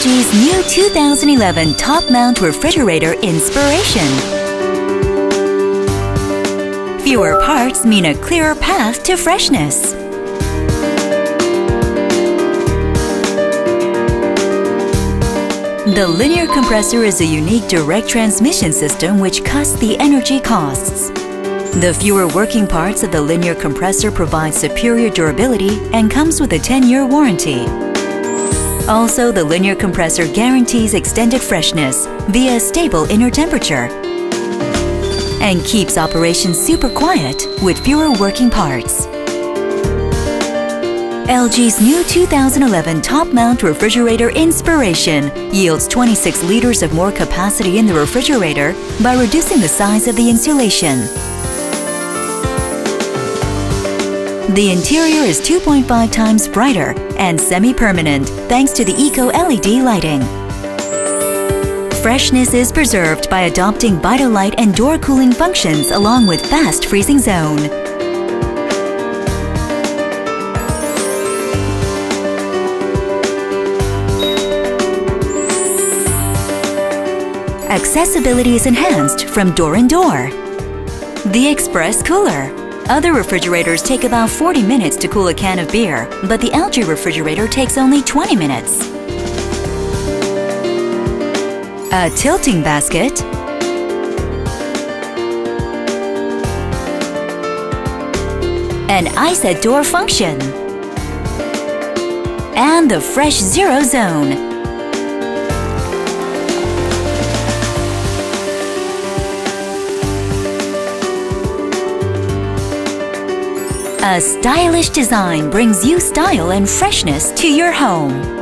LG's new 2011 Top Mount Refrigerator Inspiration. Fewer parts mean a clearer path to freshness. The linear compressor is a unique direct transmission system which cuts the energy costs. The fewer working parts of the linear compressor provide superior durability and comes with a 10-year warranty. Also, the linear compressor guarantees extended freshness via stable inner temperature and keeps operations super quiet with fewer working parts. LG's new 2011 Top Mount Refrigerator Inspiration yields 26 liters of more capacity in the refrigerator by reducing the size of the insulation. The interior is 2.5 times brighter and semi-permanent thanks to the Eco-LED lighting. Freshness is preserved by adopting Vitalight and door cooling functions along with fast freezing zone. Accessibility is enhanced from door and door. The Express Cooler. Other refrigerators take about 40 minutes to cool a can of beer, but the LG refrigerator takes only 20 minutes. A tilting basket. An ice at door function. And the Fresh Zero Zone. A stylish design brings you style and freshness to your home.